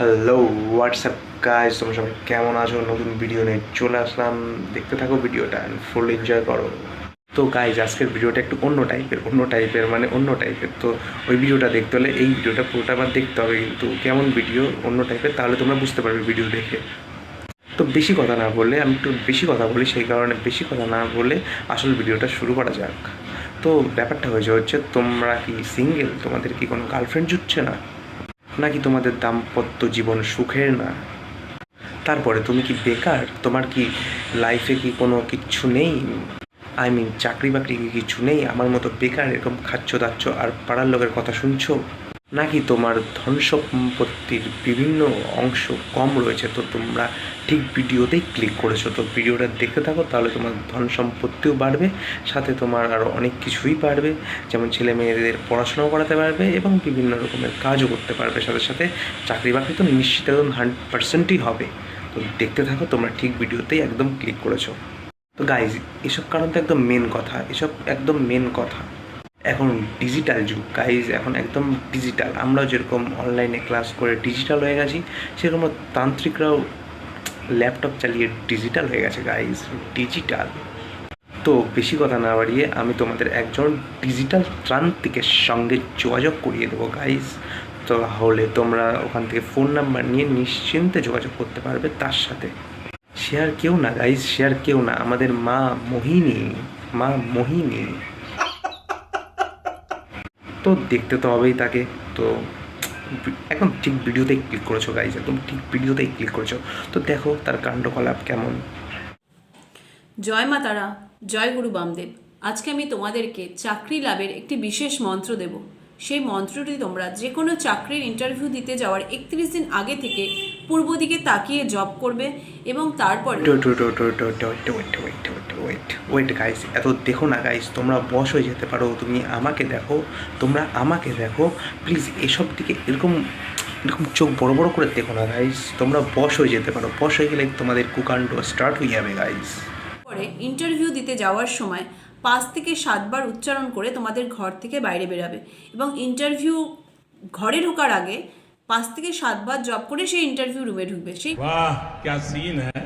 Hello WhatsApp guys, তোমরা সবাই কেমন আছো? নতুন ভিডিও নিয়ে চলে আসলাম, দেখতে থাকো ভিডিওটা অ্যান্ড ফুল এনজয় করো। তো গাইজ, আজকের ভিডিওটা একটু অন্য টাইপের। তো ওই ভিডিওটা দেখতে হলে এই ভিডিওটা পুরোটা আবার দেখতে হবে, কিন্তু কেমন ভিডিও অন্য টাইপের তাহলে তোমরা বুঝতে পারবে ভিডিও দেখে। তো বেশি কথা না বলে আমি একটু বেশি কথা বলি, সেই কারণে বেশি কথা না বলে আসল ভিডিওটা শুরু করা যাক। তো ব্যাপারটা হচ্ছে তোমরা কি সিঙ্গেল? তোমাদের কি কোনো গার্লফ্রেন্ড জুটছে না? নাকি তোমাদের দাম্পত্য জীবন সুখের না? তারপরে তুমি কি বেকার? তোমার কি লাইফে কি কোনো কিচ্ছু নেই? চাকরি বাকরি কি কিছু নেই? আমার মতো বেকার এরকম খাচ্ছ দাচ্ছ আর পাড়ার লোকের কথা শুনছো? নাকি তোমার ধন সম্পত্তির বিভিন্ন অংশ কম রয়েছে, তো তোমরা ঠিক ভিডিওতেই ক্লিক করেছো? তো ভিডিওটা দেখতে থাকো, তাহলে তোমার ধন সম্পত্তিও বাড়বে, সাথে তোমার আরও অনেক কিছুই বাড়বে। যেমন ছেলে মেয়েদের পড়াশোনাও করাতে পারবে এবং বিভিন্ন রকমের কাজও করতে পারবে, সাথে সাথে চাকরি বাকরি তো নিশ্চিত একদম 100%ই হবে। তো দেখতে থাকো, তোমরা ঠিক ভিডিওতেই একদম ক্লিক করেছো। তো গাইজ, এসব কারণ তো একদম মেন কথা। এখন ডিজিটাল যুগ গাইজ, এখন একদম ডিজিটাল। আমরাও যেরকম অনলাইনে ক্লাস করে ডিজিটাল হয়ে গেছি, সেরকম তান্ত্রিকরাও ল্যাপটপ চালিয়ে ডিজিটাল হয়ে গেছে গাইজ, ডিজিটাল। তো বেশি কথা না বাড়িয়ে আমি তোমাদের একজন ডিজিটাল তান্ত্রিকের সঙ্গে যোগাযোগ করিয়ে দেবো গাইজ। তো তাহলে তোমরা ওখান থেকে ফোন নাম্বার নিয়ে নিশ্চিন্তে যোগাযোগ করতে পারবে তার সাথে। সে কেউ না গাইজ, আমাদের মা মোহিনী। তো দেখতে তো হবেই তাকে। তো একদম ঠিক ভিডিওতেই ক্লিক করেছো গাইজ, একদম ঠিক ভিডিওতেই ক্লিক করেছো। তো দেখো তার কাণ্ডকলাপ কেমন। জয় মা তারা, জয় গুরু বামদেব। আজকে আমি তোমাদেরকে চাকরি লাভের একটি বিশেষ মন্ত্র দেব। সেই মন্ত্রটি তোমরা যে কোনো চাকরির ইন্টারভিউ দিতে যাওয়ার 31 দিন আগে থেকে পূর্ব দিকে তাকিয়ে জব করবে এবং তারপরে ওয়েট গাইস, এত দেখো না গাইস, তোমরা বশ হয়ে যেতে পারো। তোমরা আমাকে দেখো প্লিজ। এসব দিকে এরকম চোখ বড় বড় করে দেখো না গাইস, তোমরা বশ হয়ে যেতে পারো। বশ হয়ে গেলে তোমাদের কুকাণ্ড স্টার্ট হয়ে যাবে গাইস। পরে ইন্টারভিউ দিতে যাওয়ার সময় 5 থেকে 7 বার উচ্চারণ করে তোমাদের ঘর থেকে বাইরে বেরাবে এবং ইন্টারভিউ ঘরে ঢোকার আগে 5 থেকে 7 বার জব করে সেই ইন্টারভিউ রুমে ঢুকবে। সেই वाह क्या सीन है।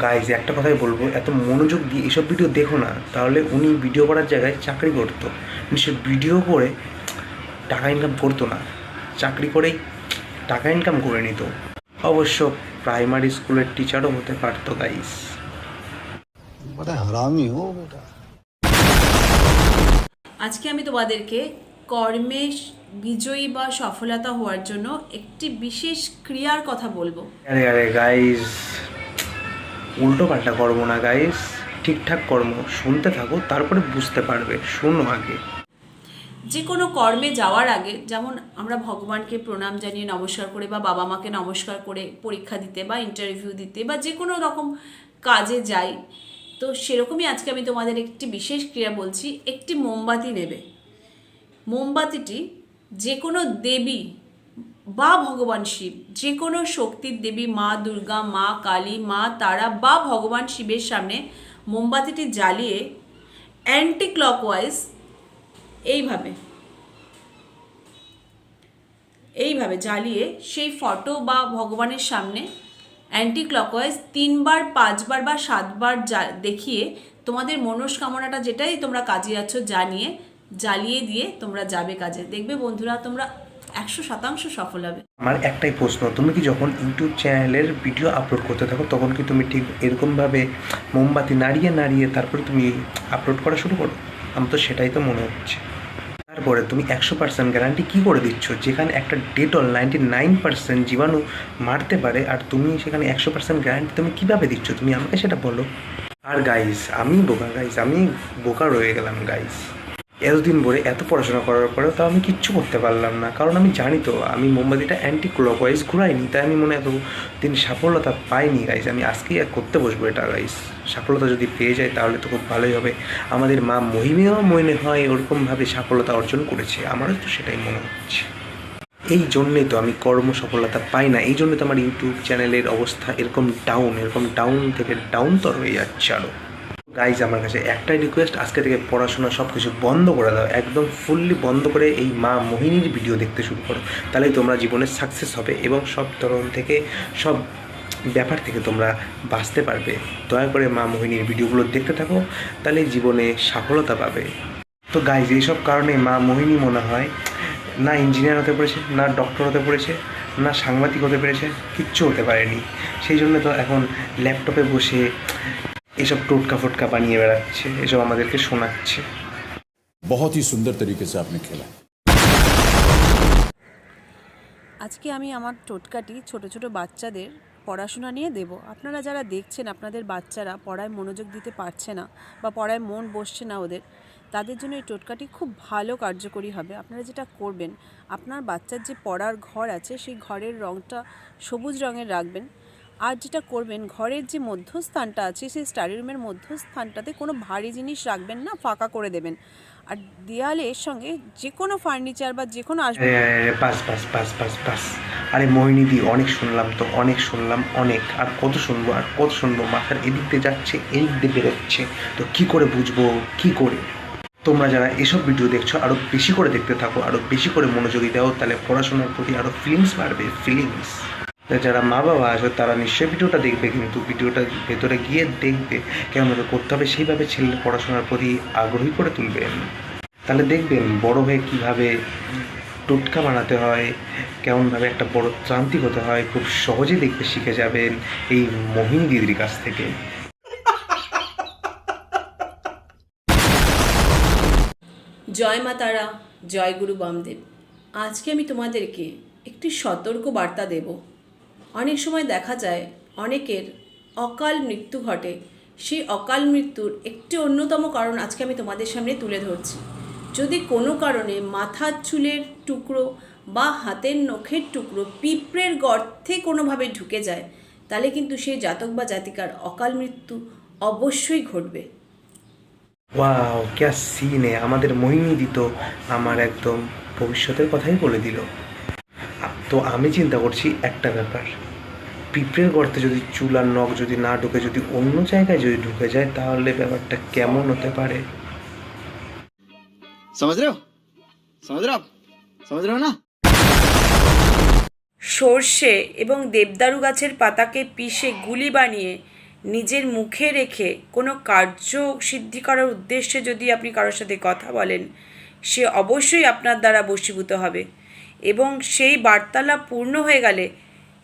গাইজ, একটা কথাই বলবো, এত মনোযোগ দিয়ে এসব ভিডিও দেখো না, তাহলে উনি ভিডিও করার জায়গায় চাকরি করতো। সে ভিডিও করে টাকা ইনকাম করতো না, চাকরি করেই টাকা ইনকাম করে নিত। অবশ্য প্রাইমারি স্কুলের টিচারও হতে পারতো গাইজ। बड़ा हरामी हो बेटा। আজকে আমি তোমাদেরকে কর্মে বিজয়ী বা সফলতা হওয়ার জন্য একটি বিশেষ ক্রিয়ার কথা বলবো। আরে গাইজ, উল্টো পাল্টা কর্ম না গাইজ, ঠিকঠাক কর্ম। শুনতে থাকো, তারপরে বুঝতে পারবে। শোনো আগে। যে কোনো কর্মে যাওয়ার আগে যেমন আমরা ভগবানকে প্রণাম জানিয়ে নমস্কার করে বা বাবা মাকে নমস্কার করে পরীক্ষা দিতে বা ইন্টারভিউ দিতে বা যে কোনো রকম কাজে যাই, তো সেরকমই আজকে আমি তোমাদের একটি বিশেষ ক্রিয়া বলছি। একটি মোমবাতি নেবে। মোমবাতিটি যে কোনো দেবী বা ভগবান শিব, যে কোনো শক্তির দেবী, মা দুর্গা, মা কালী, মা তারা বা ভগবান শিবের সামনে মোমবাতিটি জ্বালিয়ে অ্যান্টি ক্লকওয়াইজ এইভাবে জ্বালিয়ে সেই ফটো বা ভগবানের সামনে অ্যান্টি ক্লকওয়াইজ 3 বার 5 বার বা 7 বার দেখিয়ে তোমাদের মনস্কামনাটা যেটাই তোমরা কাজে যাচ্ছ জ্বালিয়ে দিয়ে তোমরা যাবে কাজে। দেখবে বন্ধুরা, তোমরা 100% সফল হবে। আমার একটাই প্রশ্ন, তুমি কি যখন ইউটিউব চ্যানেলের ভিডিও আপলোড করতে থাকো তখন কি তুমি ঠিক এরকমভাবে মোমবাতি নাড়িয়ে নাড়িয়ে তারপরে তুমি আপলোড করা শুরু করো? আমার তো সেটাই তো মনে হচ্ছে। তারপরে তুমি 100% গ্যারান্টি কী করে দিচ্ছ, যেখানে একটা ডেটল 99% জীবাণু মারতে পারে, আর তুমি সেখানে 100% গ্যারান্টি তুমি কীভাবে দিচ্ছ? তুমি আমাকে সেটা বলো। আর গাইস, আমি বোকা রয়ে গেলাম গাইস। এতদিন ধরে এত পড়াশোনা করার পরেও তাও আমি কিচ্ছু করতে পারলাম না, কারণ আমি জানি তো আমি মোমবাতিটা অ্যান্টি ক্লকওয়াইজ ঘুরাইনি, তাই আমি মনে এতদিন সফলতা পাইনি গাইস। আমি আজকেই করতে বসবো এটা গাইস। সফলতা যদি পেয়ে যায় তাহলে তো খুব ভালোই হবে। আমাদের মা মহিমেও মনে হয় ওরকমভাবে সফলতা অর্জন করেছে, আমারও তো সেটাই মনে হচ্ছে। এই জন্যই তো আমি কর্ম সফলতা পাই না, এই জন্য তো আমার ইউটিউব চ্যানেলের অবস্থা এরকম ডাউন থেকে ডাউনতর হয়ে যাচ্ছে আরও। গাইজ আমার কাছে একটাই রিকোয়েস্ট, আজকে থেকে পড়াশোনা সব কিছু বন্ধ করে দাও, একদম ফুললি বন্ধ করে এই মা মোহিনীর ভিডিও দেখতে শুরু করো। তাহলেই তোমরা জীবনে সাকসেস হবে এবং সব ধরন থেকে সব ব্যাপার থেকে তোমরা বাঁচতে পারবে। দয়া করে মা মোহিনীর ভিডিওগুলো দেখতে থাকো, তাহলে জীবনে সফলতা পাবে। তো গাইজ এইসব কারণে মা মোহিনী মনে হয় না ইঞ্জিনিয়ার হতে পেরেছে, না ডক্টর হতে পেরেছে, না সাংবাদিক হতে পেরেছে, কিচ্ছু হতে পারেনি। সেই জন্য তো এখন ল্যাপটপে বসে এসব টোটকা ফোটকা বানিয়ে বেড়াচ্ছে, এসব আমাদেরকে শোনাচ্ছে। बहुत ही सुंदर तरीके से आपने खेला। আজকে আমি আমার টোটকাটি ছোট ছোট বাচ্চাদের পড়াশোনা নিয়ে দেব। আপনারা যারা দেখছেন আপনাদের বাচ্চারা পড়ায় মনোযোগ দিতে পারছে না বা পড়ায় মন বসছে না ওদের, তাদের জন্য এই টোটকাটি খুব ভালো কার্যকরী হবে। আপনারা যেটা করবেন, আপনার বাচ্চার যে পড়ার ঘর আছে সেই ঘরের রঙটা সবুজ রঙের রাখবেন। আর যেটা করবেন, ঘরের যে মধ্যস্থানটা আছে সেই স্টাডি রুমের মধ্যস্থানটাতে কোনো ভারী জিনিস রাখবেন না, ফাঁকা করে দেবেন। আর দেয়ালের সঙ্গে যে কোনো ফার্নিচার বা যে কোনো আসবে। Pass pass pass pass pass. আরে মোহিনীদি, অনেক শুনলাম তো, অনেক শুনলাম, অনেক, আর কত শুনবো, আর কত শুনবো। মাথার এদিক দিয়ে যাচ্ছে, এদিক দিয়ে বেরোচ্ছে, তো কী করে বুঝবো, কী করে? তোমরা যারা এসব ভিডিও দেখছো আরও বেশি করে দেখতে থাকো, আরও বেশি করে মনোযোগী দাও, তাহলে পড়াশোনার প্রতি আরও ফিলিংস বাড়বে, ফিলিংস। যারা মা বাবা আছে তারা নিশ্চয়ই ভিডিওটা দেখবে, কিন্তু ভিডিওটা ভেতরে গিয়ে দেখবে কেমনভাবে করতে হবে, সেইভাবে ছেলের পড়াশোনার প্রতি আগ্রহী করে তুলবেন। তাহলে দেখবেন বড় হয়ে কীভাবে টোটকা বানাতে হয়, কেমনভাবে একটা বড় ত্রান্তিক হতে হয়, খুব সহজেই দেখতে শিখে যাবেন এই মোহিনী দিদির কাছ থেকে। জয় মা তারা, জয় গুরু বামদেব। আজকে আমি তোমাদেরকে একটি সতর্ক বার্তা দেব। অনেক সময় দেখা যায় অনেকের অকাল মৃত্যু ঘটে। সেই অকাল মৃত্যুর একটি অন্যতম কারণ আজকে আমি তোমাদের সামনে তুলে ধরছি। যদি কোনো কারণে মাথার চুলের টুকরো বা হাতের নখের টুকরো পিঁপড়ের গর্তে কোনোভাবে ঢুকে যায়, তাহলে কিন্তু সেই জাতক বা জাতিকার অকাল মৃত্যু অবশ্যই ঘটবে। ওয়াও, ক্যা সিন! আমাদের মোহিনী দি তো আমার একদম ভবিষ্যতের কথাই বলে দিল। তো আমি চিন্তা করছি একটা ব্যাপার, পিঁপড়ের গর্তে যদি চুল আর নখ যদি না ঢুকে, যদি অন্য জায়গায় যদি ঢুকে যায়, তাহলে ব্যাপারটা কেমন হতে পারে? समझ रहे हो आप समझ रहे हो ना। সর্ষে এবং দেবদারু গাছের পাতাকে পিষে গুলি বানিয়ে নিজের মুখে রেখে কোনো কার্য সিদ্ধি করার উদ্দেশ্যে যদি আপনি কারোর সাথে কথা বলেন, সে অবশ্যই আপনার দ্বারা বশীভূত হবে এবং সেই বার্তালাপ পূর্ণ হয়ে গেলে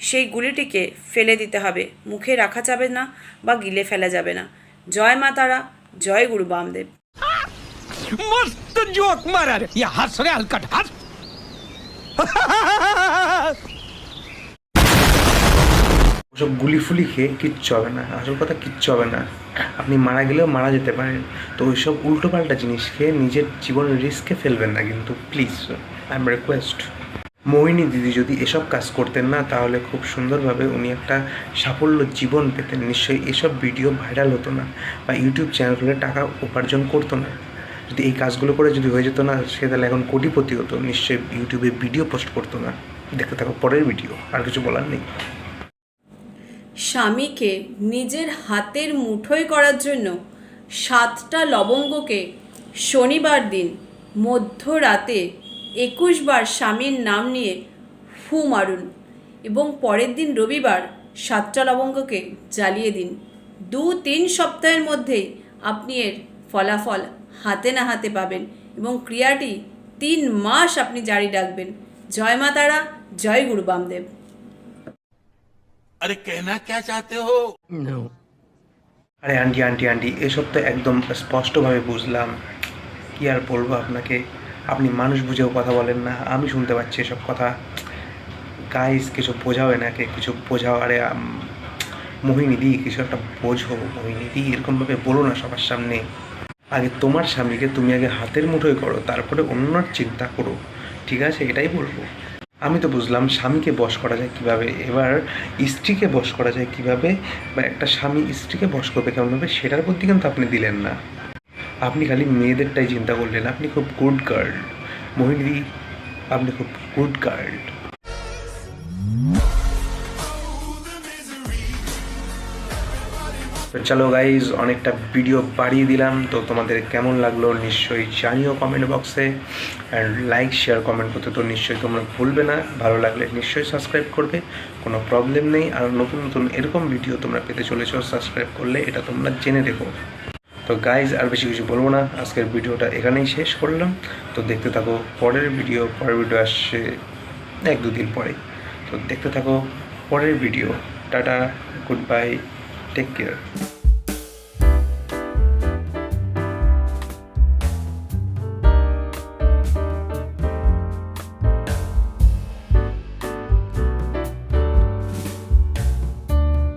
সেই গুলিটিকে ফেলে দিতে হবে, মুখে রাখা যাবে না বা গিলে ফেলা যাবে না। জয় মা তারা, জয় গুরু বামদেব। मस्त जोक मारा रे, या हंस रे हलकट हंस। ওসব গুলি ফুলি খেয়ে কিচ্ছু হবে না, আসল কথা কিচ্ছু হবে না। আপনি মারা গেলেও মারা যেতে পারেন। তো ওইসব উল্টোপাল্টা জিনিস খেয়ে নিজের জীবনের রিস্কে ফেলবেন না কিন্তু, প্লিজ, আই এম রিকোয়েস্ট। মোহিনী দিদি যদি এসব কাজ করতেন না, তাহলে খুব সুন্দরভাবে উনি একটা সাফল্য জীবন পেতেন। নিশ্চয়ই এসব ভিডিও ভাইরাল হতো না বা ইউটিউব চ্যানেল খুলে টাকা উপার্জন করতো না। যদি এই কাজগুলো করে যদি হয়ে যেত না, সে তাহলে এখন কোটিপতি হতো, নিশ্চয়ই ইউটিউবে ভিডিও পোস্ট করতো না। দেখতে থাকো পরের ভিডিও, আর কিছু বলার নেই। স্বামীকে নিজের হাতের মুঠোয় করার জন্য 7টা লবঙ্গকে শনিবার দিন মধ্যরাতে 21 বার স্বামীর নাম নিয়ে ফু মারুন এবং পরের দিন রবিবার 7টা লবঙ্গকে জ্বালিয়ে দিন। 2-3 সপ্তাহের মধ্যেই আপনি এর ফলাফল হাতে না হাতে পাবেন এবং ক্রিয়াটি 3 মাস আপনি জারি রাখবেন। জয় মা তারা, জয় গুরু বামদেব। अरे कहना क्या चाहते हो? আরে আন্টি আন্টি আন্টি, এসব তো একদম স্পষ্টভাবে বুঝলাম, কি আর বলবো আপনাকে। আপনি মানুষ বুঝেও কথা বলেন না, আমি শুনতে পাচ্ছি এসব কথা। গাইস, কিছু বোঝাও এনাকে, কিছু বোঝাও। আরে মোহিনী দি, কিছু একটা বোঝো। মোহিনী দি, এরকমভাবে বলো না সবার সামনে। আগে তোমার স্বামীকে তুমি আগে হাতের মুঠোয় করো, তারপরে অন্যর চিন্তা করো, ঠিক আছে? এটাই বলবো। আমি তো বুঝলাম স্বামীকে বশ করা যায় কীভাবে, এবার স্ত্রীকে বশ করা যায় কীভাবে, বা একটা স্বামী স্ত্রীকে বশ করবে কেমনভাবে, সেটার বুদ্ধি কিন্তু আপনি দিলেন না। আপনি খালি মেয়েদেরটাই চিন্তা করলেন। আপনি খুব গুড গার্ল মোহিনী, আপনি খুব গুড গার্ল। তো চলো গাইজ, অনেকটা ভিডিও বাড়িয়ে দিলাম, তো তোমাদের কেমন লাগলো নিশ্চয়ই জানিও কমেন্ট বক্সে। অ্যান্ড লাইক শেয়ার কমেন্ট করতে তো নিশ্চয়ই তোমরা ভুলবে না। ভালো লাগলে নিশ্চয়ই সাবস্ক্রাইব করবে, কোনো প্রবলেম নেই। আর নতুন নতুন এরকম ভিডিও তোমরা পেতে চলেছো সাবস্ক্রাইব করলে, এটা তোমরা জেনে রেখো। তো গাইজ আর বেশি কিছু বলবো না, আজকের ভিডিওটা এখানেই শেষ করলাম। তো দেখতে থাকো পরের ভিডিও আসছে 1-2 দিন পরে। তো দেখতে থাকো পরের video. Tata, good bye, take care.